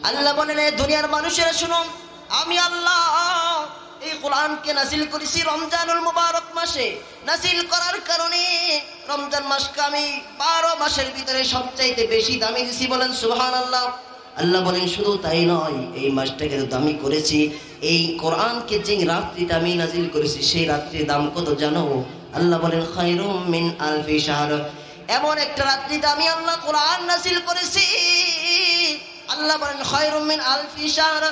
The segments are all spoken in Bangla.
আল্লাহ বলেন, দুনিয়ার মানুষেরা শুনুন, আমি আল্লাহ এই কোরআনকে নাজিল করেছি রমজানুল মুবারক মাসে। নাজিল করার কারণে রমজান মাসকে আমি 12 মাসের ভিতরে সবচাইতে বেশি দামি দিছি। বলেন সুবহানাল্লাহ। আল্লাহ বলেন, শুধু তাই নয়, এই মাসটাকে দামি করেছি। এই কোরআনকে যে রাত্রিতে আমি নাজিল করেছি, সেই রাত্রির দাম কত জানো? আল্লাহ বলেন, খায়রুম মিন আলফি শাহর। এমন একটা রাত্রিতে আমি আল্লাহ কোরআন নাজিল করেছি। আল্লাহ বলেন, খায়রুম মিন আলফি শাহর।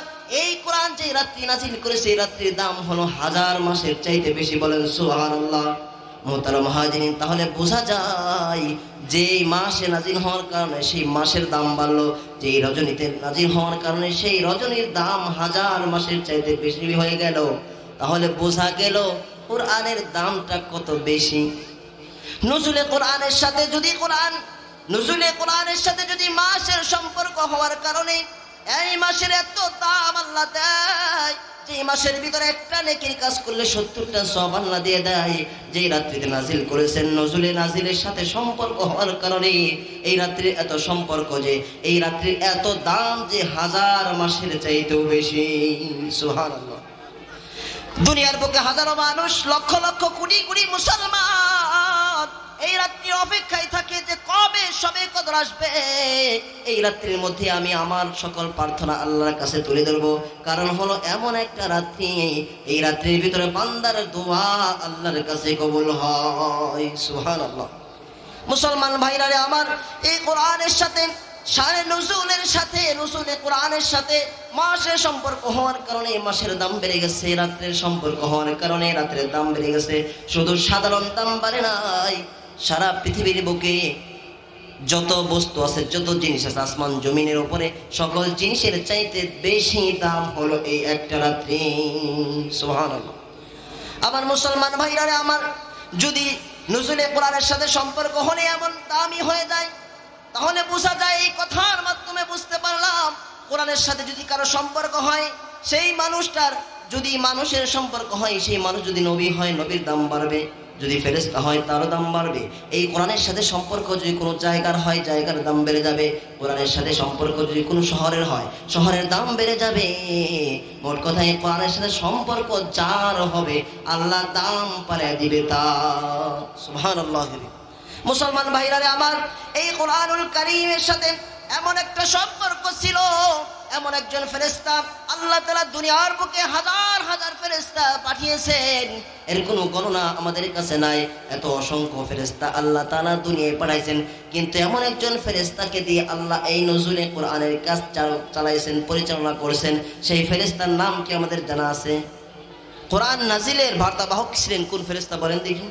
এই কোরআন যে রাত্রি নাজিল করেছে, এই রাত্রির দাম হলো 1000 মাসের চাইতে বেশি। বলেন সুবহানাল্লাহ। মুহতারাম হাজিরিন, তাহলে বোঝা যায় যে মাসে নাজিল হওয়ার কারণে সেই মাসের দাম বাড়লো, যে রজনীতে নাজিল হওয়ার কারণে সেই রজনীর দাম 1000 মাসের চাইতে বেশি হয়ে গেল। তাহলে বোঝা গেল কোরআনের দামটা কত বেশি। নজুলে কোরআনের সাথে যদি মাসের সম্পর্ক হওয়ার কারণে এই মাসের এত দাম আল্লাহ দেয়, যে মাসের ভিতরে একটা নেকির কাজ করলে 70টা সওয়াব আল্লাহ দিয়ে দেয়। যে রাত্রিতে নাজিল করেছেন, নজুলে নাজিলের সাথে সম্পর্ক হওয়ার কারণে এই রাত্রির এত সম্পর্ক, যে এই রাত্রির এত দাম যে 1000 মাসের চাইতেও বেশি। সুবহানাল্লাহ। দুনিয়ার বুকে হাজারো মানুষ, লক্ষ লক্ষ কোটি কোটি মুসলমান এই রাত্রি অপেক্ষায় থাকে যে কবে শবে কদর আসবে। এই রাত্রির মধ্যে আমি আমার সকল প্রার্থনা আল্লাহর কাছে তুলে ধরবো, কারণ হলো এমন একটা রাত্রি, এই রাত্রির ভিতরে বান্দার দোয়া আল্লাহর কাছে কবুল হয়। সুবহানাল্লাহ। মুসলমান ভাইরা রে আমার, এই কোরআনের সাথে শানে নজুলের সাথে, নজুলে কোরআনের সাথে মাসের সম্পর্ক হওয়ার কারণে মাসের দাম বেড়ে গেছে। রাত্রের সম্পর্ক হওয়ার কারণে রাত্রের দাম বেড়ে গেছে। শুধু সাধারণ দাম বাড়ে নাই, সারা পৃথিবীর বুকে যত বস্তু আছে, যত জিনিস আছে আসমান জমিনের উপরে, সকল জিনিসের চাইতে বেশি দাম হলো এই একটা রাত্রি। সুবহানাল্লাহ। আমার মুসলমান ভাইরা রে আমার, যদি নজুলে কোরআনের সাথে সম্পর্ক হলে এমন দামি হয়ে যায়, তাহলে বোঝা যায়, এই কথার মাধ্যমে বুঝতে পারলাম, কোরআনের সাথে যদি কারো সম্পর্ক হয়, সেই মানুষটার যদি মানুষের সম্পর্ক হয়, সেই মানুষ যদি নবী হয়, নবীর দাম বাড়বে। যদি ফেরেশতা হয়, তারও দাম বাড়বে। এই কোরআনের সাথে সম্পর্ক যদি কোনো জায়গার হয়, জায়গার দাম বেড়ে যাবে। কোরআনের সাথে সম্পর্ক যদি কোনো শহরের হয়, শহরের দাম বেড়ে যাবে। মোট কথা, এই কোরআনের সাথে সম্পর্ক যার হবে, আল্লাহ দাম বাড়িয়ে দিবে তার। সুবহানাল্লাহ। মুসলমান ভাইরা রে আমার, এই কোরআনুল কারীমের সাথে এমন একটা সম্পর্ক ছিল, এমন একজন ফেরেশতা আল্লাহ তাআলা দুনিয়ার বুকে হাজার হাজার ফেরেশতা পাঠিয়েছেন, এর কোনো গণনা আমাদের কাছে নাই। এত অসংখ্য ফেরেশতা আল্লাহ তাআলা দুনিয়ায় পাঠাইছেন, কিন্তু এমন একজন ফেরেশতাকে দিয়ে আল্লাহ এই নজুলে কোরআনের কাজ চালাইছেন, পরিচালনা করেছেন। সেই ফেরেশতার নাম কি আমাদের জানা আছে? কোরআন নাজিলের বার্তাবাহক ছিলেন কোন ফেরেশতা বলেন দেখি?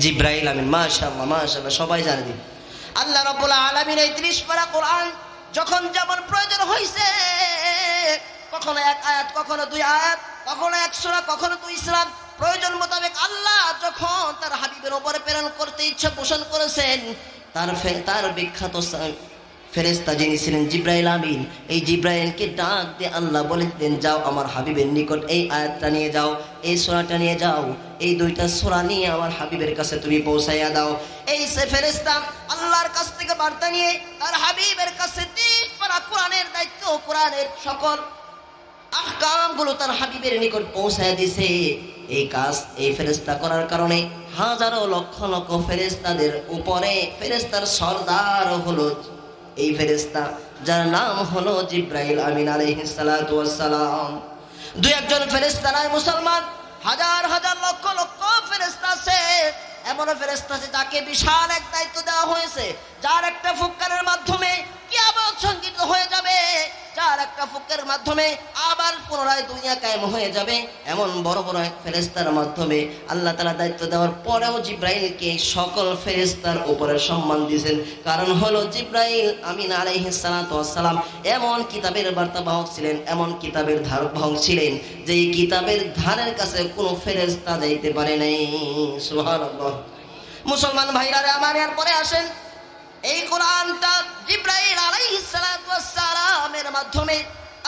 জিব্রাইল আমিন। মাশাআল্লাহ, মাশাআল্লাহ, সবাই জানে দিন। আল্লাহ রাব্বুল আলামিন এই 30 পারা কোরআন যখন যেমন প্রয়োজন হয়েছে, কখনো 1 আয়াত, কখনো 2 আয়াত, কখনো 1 সূরা, কখনো 2 সূরা, প্রয়োজন মোতাবেক আল্লাহ যখন তার হাবিবের উপরে প্রেরণ করতে ইচ্ছা পোষণ করেছেন, তার বিখ্যাত ফেরেশতা যিনি ছিলেন জিব্রাইল আমিন, এই জিব্রাইলকে ডাক দিয়ে আল্লাহ বলেছিলেন, যাও আমার হাবিবের নিকট এই আয়াতটা নিয়ে যাও, এই সূরাটা নিয়ে যাও, এই 2টা সূরা নিয়ে আমার হাবিবের কাছে তুমি পৌঁছাইয়া দাও। এই সে ফেরেশতা আল্লাহর কাছ থেকে বার্তা নিয়ে তার হাবিবের কাছে 30 পারা কোরআনের দায়িত্ব, কোরআনের সকল আহকামগুলো তার হাবিবের নিকট পৌঁছায় দিয়েছে। এই কাজ এই ফেরেশতা করার কারণে হাজারো লক্ষ লক্ষ ফেরেশতাদের উপরে ফেরেশতার সরদার হলো এই ফেরেশতা, যার নাম হলো জিব্রাইল আমিন আলাইহিস সালাতু ওয়াস সালাম। 2-1 ফেরেশতা নয় মুসলমান, হাজার হাজার লক্ষ লক্ষ ফেরেশতা আছে। এমন ফেরেশতা আছে যাকে বিশাল এক দায়িত্ব দেওয়া হয়েছে, যার একটা ফুৎকারের মাধ্যমে কিয়ামত সংঘটিত হয়ে যাবে, যার একটা ফুৎকারের মাধ্যমে আবার পুনরায় দুনিয়া কায়েম হয়ে যাবে। এমন বড় বড় এক ফেরেশতার মাধ্যমে আল্লাহ তাআলা দায়িত্ব দেওয়ার পরেও জিব্রাইলকে সকল ফেরেশতার উপরে সম্মান দিয়েছেন। কারণ হলো জিব্রাইল আমিন আলাইহিস সালাতু ওয়াস সালাম এমন কিতাবের বার্তাবাহক ছিলেন, এমন কিতাবের ধারকবাহক ছিলেন, যে এই কিতাবের ধারের কাছে কোনো ফেরেশতা যাইতে পারে নাই। সুবহানাল্লাহ। মুসলমান ভাইরা রে আমার, এরপরে আসেন এই কোরআনটা জিব্রাইল আলাইহিস সালাতু ওয়াস সালামের মাধ্যমে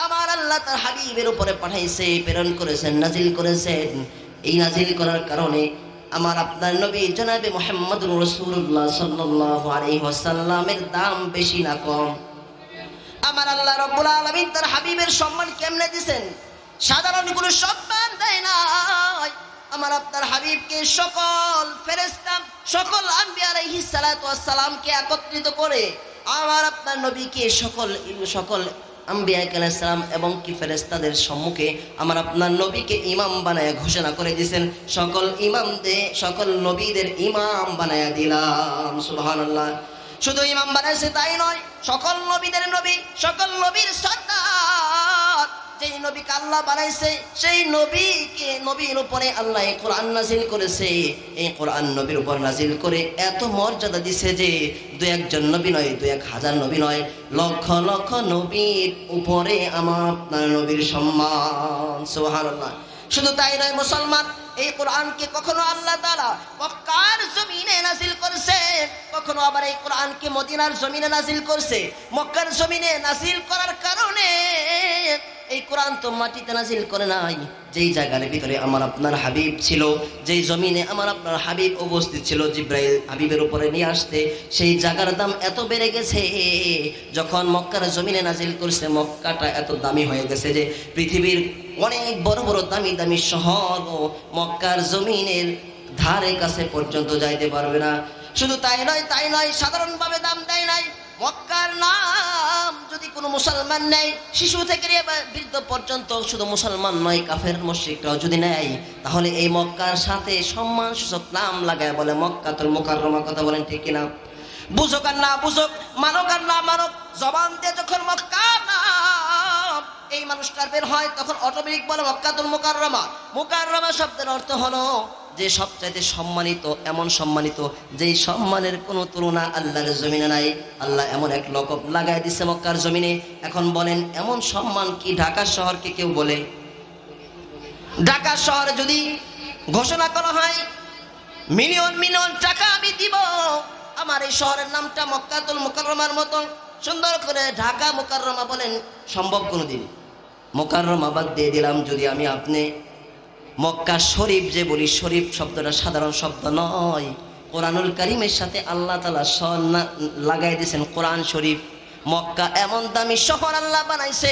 আমার আল্লাহ তার হাবিবের উপরে পাঠাইছে, প্রেরণ করেছেন, নাজিল করেছেন। এই নাজিল করার কারণে আমার আপনার নবী জনাবে মুহাম্মদুর রাসূলুল্লাহ সাল্লাল্লাহু আলাইহি ওয়াসাল্লামের দাম বেশি না কম? আমার আল্লাহ রাব্বুল আলামিন তার হাবিবের সম্মান কেমনে দিবেন? সাধারণ কোনো সম্মান দেয় নাই। আমার আপনার হাবিবকে সকল ফেরেশতা, সকল আম্বিয়া আলাইহিস সালাতু ওয়াস সালামকে একত্রিত করে আমার আপনার নবীকে সকল আম্বিয়া আলাইহিস সালাম এবং কি ফেরেশতাদের সম্মুখে আমার আপনার নবীকে ইমাম বানায়া ঘোষণা করে দিয়েছেন। সকল নবীদের ইমাম বানায়া দিলাম। সুবহানাল্লাহ। শুধু ইমাম বানাইছে তাই নয়, সকল নবীদের নবী, সকল নবীর সর্দার, যেই নবীকে আল্লাহ বানাইছে সেই নবীর উপরে আল্লাহ এই কোরআন নাজিল করেছে। এই কোরআন নবীর উপর নাজিল করে এত মর্যাদা দিছে যে দু একজন নবী নয়, 2-1000 নবী নয়, লক্ষ লক্ষ নবীর উপরে আমার আপনার নবীর সম্মান। সুবহানাল্লাহ। শুধু তাই নয় মুসলমান, এই কোরআনকে কখনো আল্লাহ তাআলা মক্কার জমিনে নাজিল করেছে, কখনো আবার এই কোরআনকে মদিনার জমিনে নাজিল করছে। মক্কার জমিনে নাজিল করার কারণে এই কোরআন তো মাটিতে নাজিল করে নাই, যেই জায়গার ভিতরে আমার আপনার হাবিব ছিল, যেই জমিনে আমার আপনার হাবিব উপস্থিত ছিল জিব্রাইল হাবিবের উপরে নিয়ে আসতে, সেই জায়গার দাম এত বেড়ে গেছে। যখন মক্কার জমিনে নাজিল করছে, মক্কাটা এত দামি হয়ে গেছে যে পৃথিবীর অনেক বড় বড় দামি দামি শহর ও মক্কার জমিনের ধারে কাছে পর্যন্ত যাইতে পারবে না। শুধু তাই নয়, সাধারণভাবে দাম দেয় নাই। মক্কার নাম যদি কোনো মুসলমান নেয়, শিশু থেকে বৃদ্ধ পর্যন্ত, শুধু মুসলমান নয় কাফের মুশরিকরাও যদি নেয়, তাহলে এই মক্কার সাথে সম্মানসূচক নাম লাগায় বলে মক্কাতুল মুকাররমা। কথা বলেন ঠিক কিনা? বুঝুক আর না বুঝুক, মানক আর না মানক, জবান দিয়ে যখন মক্কা নাম এই মানুষটার বের হয়, তখন অটোমেটিক বলে মক্কাতুল মুকাররমা। মুকাররমা শব্দের অর্থ হলো যে সবচাইতে সম্মানিত, এমন সম্মানিত যেই সম্মানের কোনো তুলনা আল্লাহর জমিনে নাই। আল্লাহ এমন এক লকব লাগাই দিছে মক্কার জমিনে। এখন বলেন, এমন সম্মান কি ঢাকা শহরকে কেউ বলে? ঢাকা শহরে যদি ঘোষণা করা হয় মিলিয়ন মিলিয়ন টাকা আমি দিব, আমার এই শহরের নামটা মক্কাতুল মুকাররমার মতো সুন্দর করে ঢাকা মুকাররমা বলেন, সম্ভব কোনোদিন? মুকাররমা বাদ দিয়ে দিলাম, যদি আমি আপনি মক্কা শরীফ যে বলি, শরীফ শব্দটা সাধারণ শব্দ নয়, কোরআনুল কারীমের সাথে আল্লাহ তাআলা লাগাই দিয়েছেন কোরআন শরীফ। মক্কা এমন দামি শহর আল্লাহ বানাইছে,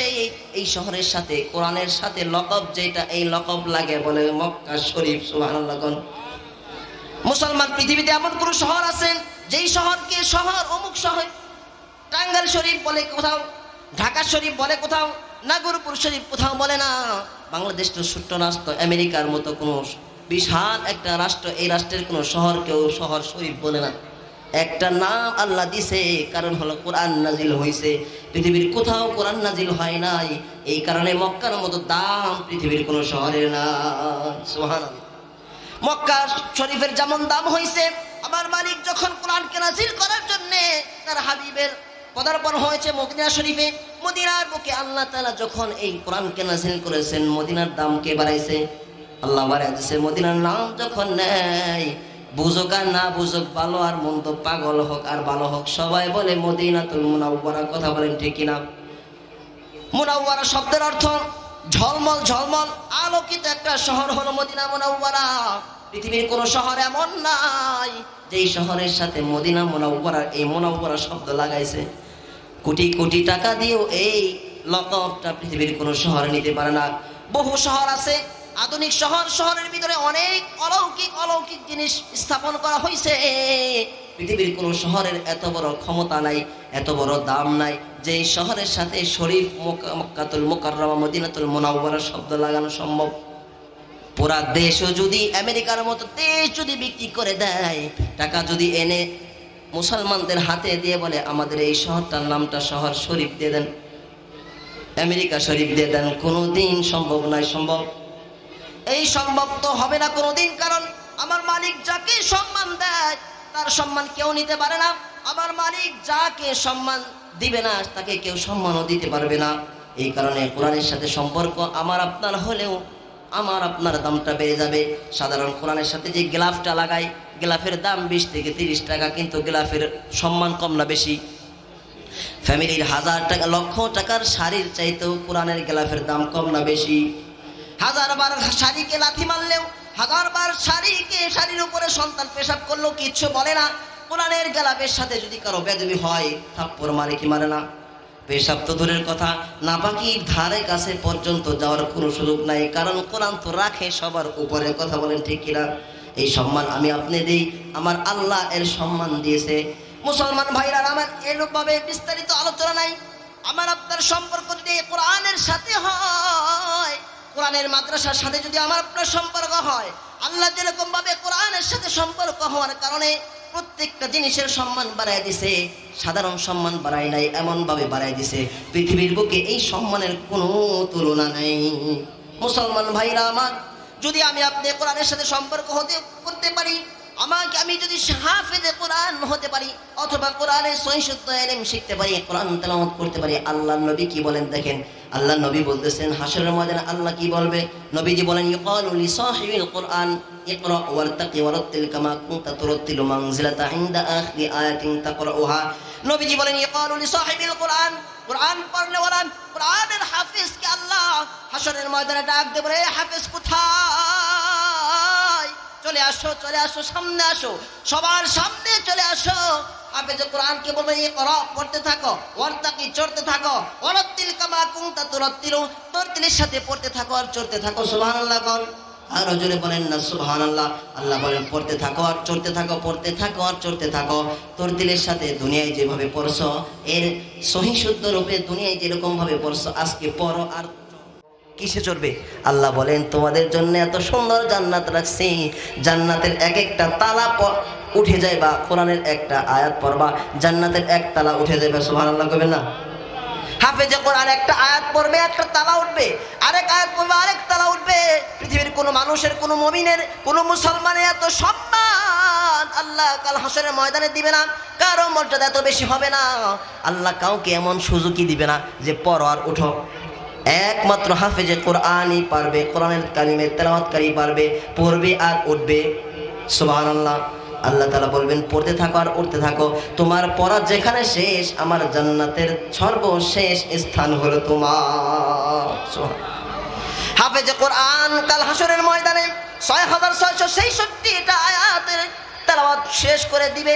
এই শহরের সাথে কোরআনের সাথে লকব যেটা, এই লকব লাগে বলে মক্কা শরীফ। সুবহানাল্লাহ। মুসলমান পৃথিবীতে এমন কোন শহর আছেন যেই শহরকে শহর অমুক শহর, টাঙ্গাইল শরীফ বলে কোথাও, ঢাকা শরীফ বলে কোথাও, নাগরপুর শরীফ কোথাও বলে না। বাংলাদেশ তো ছোট্ট রাষ্ট্র, আমেরিকার মতো কোনো বিশাল একটা রাষ্ট্র, এই রাষ্ট্রের কোনো শহরকেও শহর শরীফ বলে না। একটা নাম আল্লাহ দিছে, কারণ হলো কোরআন নাজিল হয়েছে। পৃথিবীর কোথাও কোরআন নাজিল হয় নাই, এই কারণে মক্কার মতো দাম পৃথিবীর কোনো শহরের না। সুবহানাল্লাহ। মক্কা শরীফের যেমন দাম হয়েছে, আমার মালিক যখন কোরআনকে নাজিল করার জন্য তার হাবিবের পদার্পণ হয়েছে মদিনা শরীফে, মদিনার বুকে আল্লাহ তাআলা যখন এই কোরআনকে নাজিল করেছেন, মদিনার দাম কে বাড়াইছে? আল্লাহ বাড়াইছে। মদিনার নাম যখন নেয়, বুঝুক আর না বুঝুক, ভালো আর মন্দ, পাগল হোক আর ভালো হোক, সবাই বলে মদিনাতুল মুনাওয়ারা। কথা বলেন ঠিক কিনা? মুনাওয়ারা শব্দের অর্থ ঝলমল ঝলমল আলোকিত একটা শহর হলো মদিনা মুনাওয়ারা। পৃথিবীর কোন শহর এমন নাই যেই শহরের সাথে মদিনা মুনাওয়ারার এই মুনাওয়ারা শব্দ লাগাইছে। কোটি কোটি টাকা দিয়েও এই লকবটা পৃথিবীর কোন শহর নিতে পারে না। বহু শহর আছে আধুনিক শহর, শহরের ভিতরে অনেক অলৌকিক জিনিস স্থাপন করা হয়েছে। পৃথিবীর কোন শহরের এত বড় ক্ষমতা নাই, এত বড় দাম নাই যে শহরের সাথে শরীফ মক্কাতুল মুকাররমা মদিনাতুল মুনাওয়ারা শব্দ লাগানো সম্ভব। পুরা দেশও যদি আমেরিকার মতো দেশ যদি বিক্রি করে দেয়, টাকা যদি এনে মুসলমানদের হাতে দিয়ে বলে আমাদের এই শহরটার নামটা শহর শরীফ দিয়ে দেন, আমেরিকা শরীফ দিয়ে দেন, কোনোদিন সম্ভব নয়। সম্ভব? এই সম্ভব তো হবে না কোনোদিন, কারণ আমার মালিক যাকে সম্মান দেয় তার সম্মান কেউ নিতে পারে না। আমার মালিক যাকে সম্মান দিবে না তাকে কেউ সম্মানও দিতে পারবে না। এই কারণে কোরআনের সাথে সম্পর্ক আমার আপনার হলেও আমার আপনার দামটা বেড়ে যাবে। সাধারণ কোরআনের সাথে যে গ্লাফটা লাগাই, গ্লাফের দাম 20 থেকে 30 টাকা, কিন্তু গ্লাফের সম্মান কম না বেশি? ফ্যামিলির 1000 টাকা লক্ষ টাকার শাড়ির চাইতেও কোরআনের গ্লাফের দাম কম না বেশি? 1000 বার শাড়িকে লাথি মারলেও, 1000 বার শাড়ির উপরে সন্তান পেশাব করলেও কিচ্ছু বলে না। কোরআনের গ্লাফের সাথে যদি কারো বেদবি হয়, থাপ্পড় মারে কি মারে না? পেশাব তো দূরের কথা, নাপাকির ধারে কাছে পর্যন্ত যাওয়ার কোনো সুযোগ নাই, কারণ কোরআন তো রাখে সবার উপরে। কথা বলেন ঠিক কিনা? এই সম্মান আমি আপনি দিই, আমার আল্লাহ এর সম্মান দিয়েছে। মুসলমান ভাইরা আমার এরূপভাবে বিস্তারিত আলোচনা নাই। আমার আপনার সম্পর্ক যদি কোরআনের সাথে হয়, কোরআনের মাদ্রাসার সাথে যদি আমার আপনার সম্পর্ক হয়, আল্লাহ যেরকম ভাবে কোরআনের সাথে সম্পর্ক হওয়ার কারণে প্রত্যেকটা জিনিসের সম্মান বাড়ায় দিছে, সাধারণ সম্মান বাড়ায় নাই, এমন ভাবে বাড়ায় দিছে পৃথিবীর বুকে এই সম্মানের কোনো তুলনা নেই। মুসলমান ভাইরা আমার, যদি আমি আপনি কোরআনের সাথে সম্পর্ক করতে পারি, আমি যদি হাফেজে কোরআন হতে পারি, অথবা কোরআনের সহিহ ইলম শিখতে পারি, কোরআন তেলাওয়াত করতে পারি, আল্লাহর নবী কি বলেন দেখেন। আল্লাহ নবী বলতেছেন হাশরের ময়দানে আল্লাহ কি বলবে, নবীজি বলেন ইউকালু লিসাহিবিল কোরআন ইকরা ওয়ারতাকি ওয়ারাত্তিল কামা কুনতা তুরাত্তিলু মানজিলাতা ইনদা আখিরি আয়াতিন তাকরাউহা। নবীজি বলেন ইউকালু লিসাহিবিল কোরআন, কোরআন পড়নেওয়ালা কোরআনের হাফেজকে আল্লাহ হাশরের ময়দানে ডাক দেবে, রে হাফেজ কোথায়? চলে আসো, চলে আসো, সামনে আসো, সবার সামনে চলে আসো। হাফেজ কোরআনকে বলবে ইকরা, পড়তে থাকো, ওয়ারতাকি, চড়তে থাকো, ওয়ারাত্তিল কামা কুনতা তুরাত্তিলু, তরতিলের সাথে পড়তে থাকো আর চড়তে থাকো। সুবহানাল্লাহ বল, আর জোরে বলেন না সুবহানাল্লাহ। আল্লাহ বলেন পড়তে থাকো আর চড়তে থাকো, পড়তে থাকো আর চড়তে থাকো। তরতিলের সাথে দুনিয়ায় যেভাবে পড়ছো, এর সহিহ শুদ্ধ রূপে দুনিয়ায় যেরকম ভাবে পড়ছো, আজকে পড়ো আর কিসে চড়বে? আল্লাহ বলেন তোমাদের জন্য এত সুন্দর জান্নাত রাখছি, জান্নাতের এক একটা তালা উঠে যায়, বা কোরআনের একটা আয়াত পড়বা জান্নাতের এক তালা উঠে যাবে। সুবহানাল্লাহ কইবেন না? হাফেজে কোরআন একটা আয়াত পড়বে, একটা তালা উঠবে, আরেক আয়াত পড়বে, আরেক তালা উঠবে। পৃথিবীর কোনো মানুষের, কোনো মুমিনের, কোনো মুসলমানের এত সম্মান আল্লাহ কাল হাশরের ময়দানে দিবে না, কারো মর্যাদা এত বেশি হবে না। আল্লাহ কাউকে এমন সুযোগই দিবে না যে পড়ো আর উঠো। একমাত্র হাফেজে কোরআনই পারবে, কোরআনের কালিমের তেলাওয়াতকারী পারবে, পড়বে আর উঠবে। সুবহানাল্লাহ। আল্লাহ তাআলা বলবেন পড়তে থাকো আর উঠতে থাকো, তোমার পড়া যেখানে শেষ, আমার জান্নাতের সর্বশেষ স্থান হলো তোমার। হাফেজে কোরআন কাল হাশরের ময়দানে 6666টা আয়াতের তেলাওয়াত শেষ করে দিবে,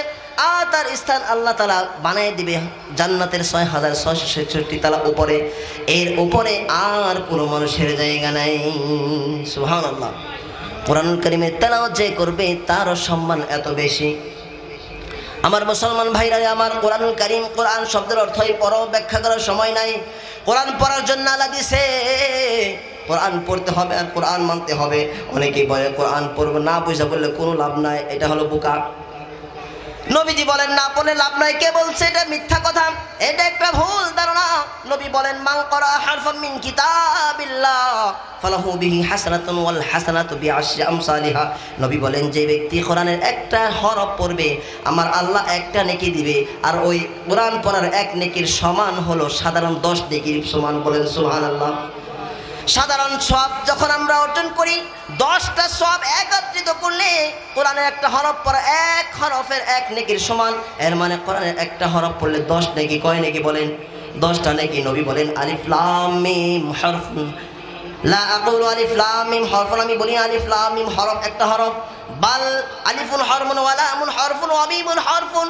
আর তার স্থান আল্লাহ তাআলা বানিয়ে দিবে জান্নাতের 6666 তালা উপরে। এর উপরে আর কোনো মানুষের জায়গা নাই। সুবহানাল্লাহ। কোরআনুল কারীমের তেলাওয়াত যে করবে তারও সম্মান এত বেশি। আমার মুসলমান ভাইরা আমার, কোরআনুল কারীম, কোরআন শব্দের অর্থই পড়ো, ব্যাখ্যা করার সময় নাই। কোরআন পড়ার জন্য আল্লাহ দিয়েছে, কোরআন পড়তে হবে আর কোরআন মানতে হবে। অনেকেই বলে কোরআন পড়বো, না বুঝা বললে কোনো লাভ নাই, এটা হলো বোকা। নবীজি বলেন না পড়লে লাভ নাই। কে বলছে? এটা মিথ্যা কথা, এটা একটা ভুল ধারণা। নবী বলেন মান ক্বারা হারফাম মিন কিতাবিল্লাহ ফালাহু বিহি হাসানাতুন ওয়াল হাসানাতু বিআশরি আমসালিহা। নবী বলেন যে ব্যক্তি কোরআনের একটা হরফ পড়বে, আমার আল্লাহ একটা নেকি দিবে, আর ওই কোরআন পড়ার এক নেকির সমান হলো সাধারণ 10 নেকির সমান। বলেন সুবহানাল্লাহ। সাধারণ সওয়াব যখন আমরা অর্জন করি, 10টা সওয়াব একত্রিত করলে কোরআনের একটা হরফ পড়া এক হরফের এক নেকির সমান। এর মানে কোরআনের একটা হরফ পড়লে 10 নেকি। কয় নেকি বলেন? 10টা নেকি। নবী বলেন আলিফ লাম মিম হরফুন, লা আকুলু আলিফ লাম মিম হরফুন, আমি বলি আলিফ লাম মিম হরফ একটা হরফ, বাল আলিফুন হরফুন ওয়া লামুন হরফুন ওয়া মিমুন হরফুন।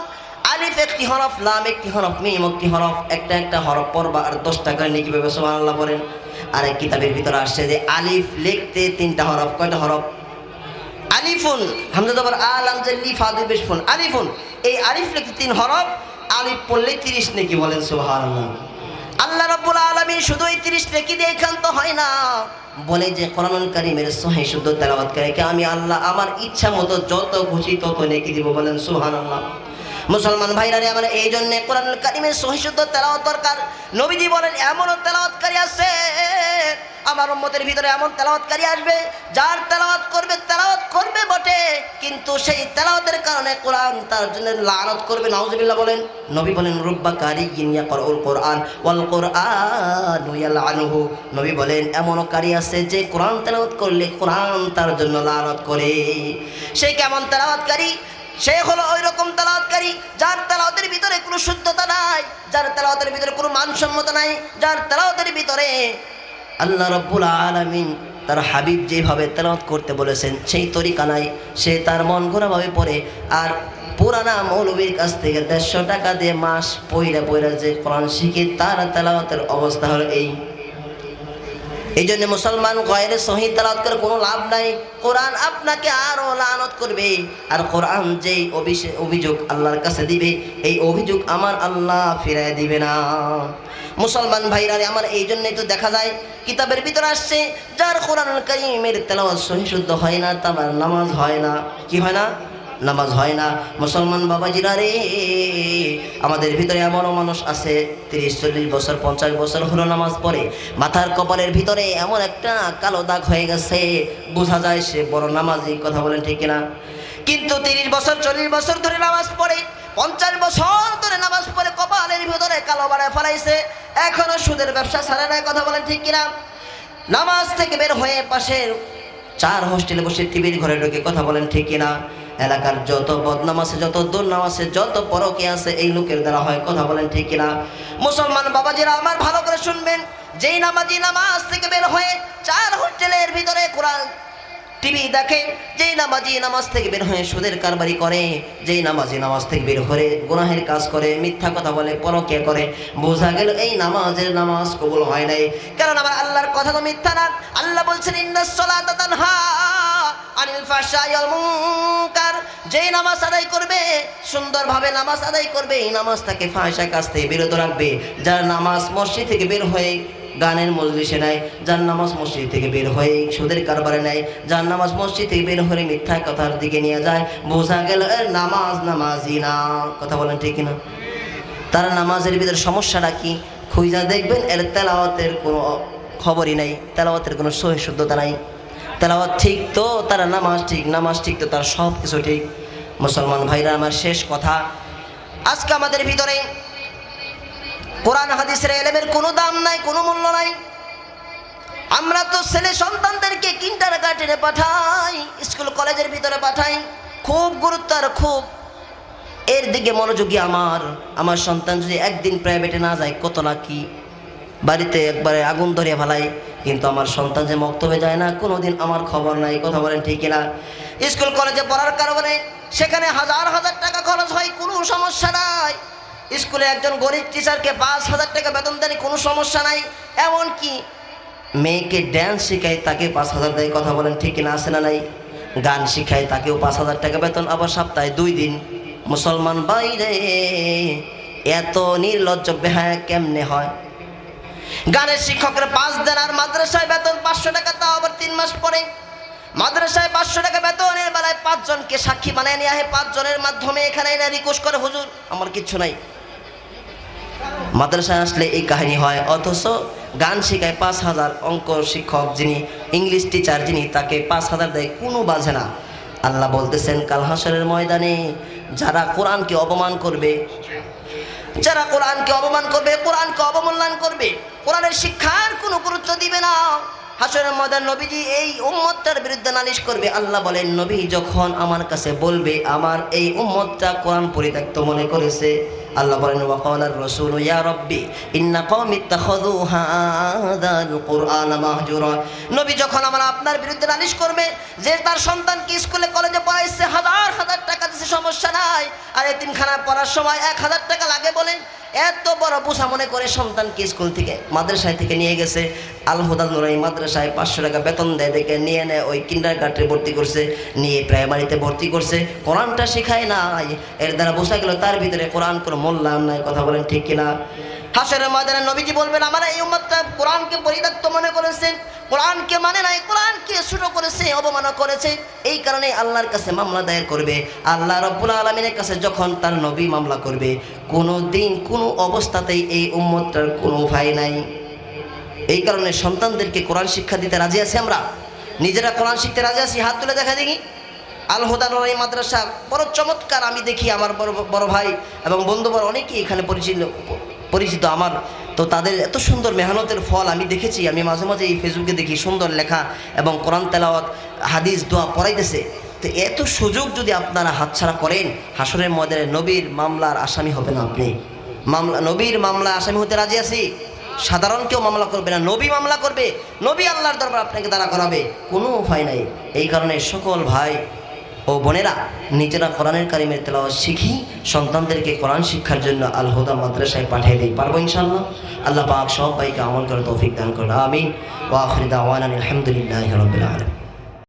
আলিফ একটি হরফ, লাম একটি হরফ, মিম একটি হরফ, একটা একটা হরফ পড়বা আর 10টা করে নেকি পাবে। সুবহানাল্লাহ বলেন। আরেক কিতাবের ভিতরে আসছে যে আলিফ লিখতে 3টা হরফ। কয়টা হরফ? আলিফুন, হামজা জবর আ, লাম জের লি, ফা দুই পেশ ফুন, আলিফুন। এই আলিফ লিখতে 3 হরফ, আলিফ পড়লে 30 নেকি। বলেন সুবহানাল্লাহ। আল্লাহ রাব্বুল আলামিন শুধু এই 30 নেকি দিয়ে ক্ষান্ত হয় না, বলে যে কোরআনুল কারীমের সহিহ শুদ্ধ তেলাওয়াতকারীকে আমি আল্লাহ আমার ইচ্ছা মতো যত খুশি তত নেকি দিব। বলেন সুবহানাল্লাহ। মুসলমান ভাইরা রে আমার, এই জন্য কোরআনুল কারীমের সহিহ শুদ্ধ তেলাওয়াত দরকার। নবীজি বলেন এমনও তেলাওয়াতকারী আছে আমার উম্মতের ভিতরে, এমন তেলাওয়াতকারী আসবে যার তেলাওয়াত করবে বটে, কিন্তু সেই তেলাওয়াতের কারণে কোরআন তার জন্য লানত করবে। নাউজুবিল্লাহ বলেন। নবী বলেন রুব্বা কারিয়িন ইয়াকরাউল কোরআন ওয়াল কোরআনু ইয়ালআনুহু। নবী বলেন এমনও কারি আছে যে কোরআন তেলাওয়াত করলে কোরআন তার জন্য লানত করে। সেই কেমন তেলাওয়াতকারী? সে হলো ওই রকম তেলাওয়াতকারী যার তেলাওয়াতের ভিতরে কোনো শুদ্ধতা নাই, যার তেলাওয়াতের ভিতরে কোনো মানসম্মত নাই, যার তেলাওয়াতের ভিতরে আল্লাহ রাব্বুল আলামিন তার হাবিব যেভাবে তেলাওয়াত করতে বলেছেন সেই তরিকা নাই। সে তার মন গড়াভাবে পড়ে, আর পুরানা মৌলবীর কাছ থেকে 150 টাকা দিয়ে মাস পয়রা পয়রা যে কোরআন শিখে তার তেলাওয়াতের অবস্থা হলো এই জন্য মুসলমান গয়রে সহি তেলাওয়াত করে কোনো লাভ নাই। কোরআন আপনাকে আরো লানত করবে, আর কোরআন যেই অভিযোগ আল্লাহর কাছে দিবে, এই অভিযোগ আমার আল্লাহ ফিরাই দিবে না। মুসলমান ভাইরা আমার, এই জন্যই তো দেখা যায় কিতাবের ভিতরে আসছে, যার কোরআনুল কারীমের তেলাওয়াত সহি শুদ্ধ হয় না তার নামাজ হয় না। কি হয় না? নামাজ হয় না। মুসলমান বাবাজিরা রে, আমাদের ভিতরে এমনও মানুষ আছে 30-40 বছর 50 বছর হলো নামাজ পড়ে, মাথার কপালের ভিতরে এমন একটা কালো দাগ হয়ে গেছে, বোঝা যায় সে বড় নামাজি। কথা বলেন ঠিক কিনা? কিন্তু 30 বছর 40 বছর ধরে নামাজ পড়ে, 50 বছর ধরে নামাজ পড়ে কপালের ভিতরে কালো বাড়ায় ফেলাইছে, এখনো সুদের ব্যবসা ছাড়ে নাই। কথা বলেন ঠিক কিনা? নামাজ থেকে বের হয়ে পাশের 4 হোস্টেলে বসে টিভির ঘরে ঢুকে। কথা বলেন ঠিক কিনা? এলাকার যত বদনাম আছে, যত দুর্নাম আছে, যত পরকে আছে, এই লোকের দ্বারা হয়। কথা বলেন ঠিক কিনা? মুসলমান বাবাজিরা আমার, ভালো করে শুনবেন, যেই নামাজি নামাজ থেকে বের হয়ে 4 হোস্টেলের ভিতরে কোরআন টিভি দেখে, যেই নামাজি নামাজ থেকে বের হয়ে সুদের কারবারি করে, যেই নামাজি নামাজ থেকে বের হয়ে গুনাহের কাজ করে, মিথ্যা কথা বলে, পরকে করে, বোঝা গেল এই নামাজ কবুল হয় নাই। কারণ আমার আল্লাহর কথা তো মিথ্যা না। আল্লাহ বলছেন ইন্নাস সালাতা তানহা আনিল ফাহশাই ওয়াল মুনকার। যেই নামাজ আদায় করবে, সুন্দরভাবে নামাজ আদায় করবে, এই নামাজ তাকে ফাহশা কাজ থেকে বিরত রাখবে। যার নামাজ মসজিদ থেকে বের হয়ে গানের মজলিসে নেয়, যার নামাজ মসজিদ থেকে বের হয়ে সুদের কারবারে নেয়, যার নামাজ মসজিদ থেকে বের হয়ে মিথ্যা কথার দিকে নিয়ে যায়, বোঝা গেল এর নামাজি না। কথা বলেন ঠিক কিনা? তার নামাজের ভিতরে সমস্যাটা কি খুঁজা দেখবেন, এর তেলাওয়াতের কোনো খবরই নাই, তেলাওয়াতের কোনো সহি শুদ্ধতা নাই। তেলাওয়াত ঠিক তো তার নামাজ ঠিক, নামাজ ঠিক তো তার সব কিছু ঠিক। মুসলমান ভাইরা আমার, শেষ কথা, আজকে আমাদের ভিতরে কোরআন হাদিসের ইলমের কোনো দাম নাই, কোনো মূল্য নাই। আমরা তো ছেলে সন্তানদেরকে কিন্ডারগার্টেনে পাঠাই, স্কুল কলেজের ভিতরে পাঠাই, খুব গুরুত্ব আর খুব এর দিকে মনোযোগী। আমার সন্তান যদি একদিন প্রাইভেটে না যায়, কত না কি বাড়িতে একবারে আগুন ধরিয়ে ফেলাই, কিন্তু আমার সন্তান যে মক্তবে যায় না, কোনোদিন আমার খবর নাই। কথা বলেন ঠিক কিনা? স্কুল কলেজে পড়ার কারণে সেখানে হাজার হাজার টাকা খরচ হয়, কোনো সমস্যা নাই। স্কুলে একজন গরিব টিচারকে 5,000 টাকা বেতন দেয়, কোনো সমস্যা নাই। এমনকি মেয়েকে ড্যান্স শেখায়, তাকে 5,000 দেয়। কথা বলেন ঠিক কিনা? আছে না নাই? গান শিখায়, তাকেও 5,000 টাকা বেতন, আবার সপ্তাহে 2 দিন। মুসলমান বাইরে এত নির্লজ্জ বেহায়া কেমনে হয়? গানের শিক্ষকের 5 দেন, আর মাদ্রাসায় বেতন 500 টাকা, তাও আবার 3 মাস পরে। মাদ্রাসায় 500 টাকা বেতনের বেলায় 5 জনকে সাক্ষী বানায় নিয়ে আহে, 5 জনের মাধ্যমে এখানে এনে রিকোয়েস্ট করে, হুজুর আমার কিচ্ছু নাই। মাদ্রাসায় আসলে এই কাহিনী হয়, অথচ গান শেখায় 5,000। অঙ্ক শিক্ষক যিনি, ইংলিশ টিচার যিনি, তাকে 5,000 দেয়, কোনো বাজে না। আল্লাহ বলতেছেন কাল হাসরের ময়দানে যারা কোরআনকে অপমান করবে, যারা কোরআনকে অপমান করবে, কোরআনকে অবমূল্যায়ন করবে, কোরআনের শিক্ষার কোনো গুরুত্ব দিবে না, হাসরের ময়দান নবীজি এই উম্মতটার বিরুদ্ধে নালিশ করবে। আল্লাহ বলেন, নবী যখন আমার কাছে বলবে আমার এই উম্মতটা কোরআন পরিত্যক্ত মনে করেছে, আল্লাহ বলেন ওয়াকালার রাসূল ইয়া রাব্বি ইন্না কওমি ইত্তাখাযু হাযাল কুরআনা মাহজুরা। নবী যখন আপনার বিরুদ্ধে নালিশ করবে যে তার সন্তানকে স্কুলে কলেজে পড়াইছে, হাজার হাজার টাকা দিচ্ছে, সমস্যা নাই, আর এতিমখানায় পড়ার সময় 1,000 টাকা লাগে বলেন, এত বড় বোঝা মনে করে সন্তানকে স্কুল থেকে মাদ্রাসায় থেকে নিয়ে গেছে, আল হুদা নুরানি মাদ্রাসায় 500 টাকা বেতন দেয়, দেখে নিয়ে নেয়, ওই কিন্ডারগার্টেনে ভর্তি করছে, নিয়ে প্রাইমারিতে ভর্তি করছে, কোরআনটা শেখায় নাই। এর দ্বারা বোঝা গেল তার ভিতরে কোরআন কোনো মূল্যায়ন নাই। কথা বলেন ঠিক কিনা? হাসরের ময়দানে নবীজি বলবেন আমার এই উম্মতটা কোরআনকে পরিত্যক্ত মনে করেছে, কোরআনকে মানে নাই, কোরআনকে ছোট করেছে, অবমাননা করেছে, এই কারণে আল্লাহর কাছে মামলা দায়ের করবে। আল্লাহ রাব্বুল আলামিনের কাছে যখন তার নবী মামলা করবে, কোনো দিন কোনো অবস্থাতেই এই উম্মতটার কোনো ভয় নাই। এই কারণে সন্তানদেরকে কোরআন শিক্ষা দিতে রাজি আছি আমরা, নিজেরা কোরআন শিখতে রাজি আছি? হাত তুলে দেখা দেখি। আল হুদা নুরানি মাদ্রাসা বড় চমৎকার, আমি দেখি আমার বড় ভাই এবং বন্ধুবর অনেকেই এখানে পরিচিত আমার, তো তাদের এত সুন্দর মেহনতের ফল আমি দেখেছি। আমি মাঝে মাঝে এই ফেসবুকে দেখি সুন্দর লেখা এবং কোরআন তেলাওয়াত, হাদিস, দোয়া পড়াইতেছে। তো এত সুযোগ যদি আপনারা হাতছাড়া করেন, হাসরের ময়দানে নবীর মামলার আসামি হবেন আপনি। নবীর মামলা আসামি হতে রাজি আছি? সাধারণ কেউ মামলা করবে না, নবী মামলা করবে, নবী আল্লাহর দরবার আপনাকে দাঁড়া করাবে, কোনো উপায় নাই। এই কারণে সকল ভাই ও বোনেরা, নিজেরা কোরআনের কারিমের তেলাওয়াত শিখি, সন্তানদেরকে কোরআন শিক্ষার জন্য আল হুদা মাদ্রাসায় পাঠিয়ে দিই। পারবো ইনশাআল্লাহ? আল্লাহ পাক সবাইকে আমল করার তৌফিক দান করুন। আমিন। ওয়া আখিরু দাওয়ানা আলহামদুলিল্লাহি রাব্বিল আলামিন।